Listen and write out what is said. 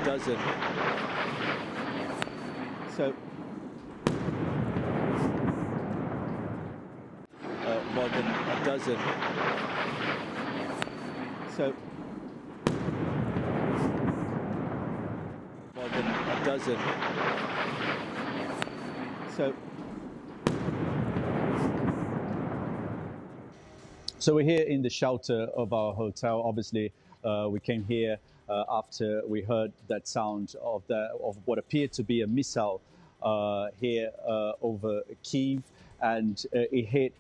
a dozen. So more than a dozen. So more than a dozen. So we're here in the shelter of our hotel. Obviously, we came here after we heard that sound of what appeared to be a missile here over Kyiv, and it hit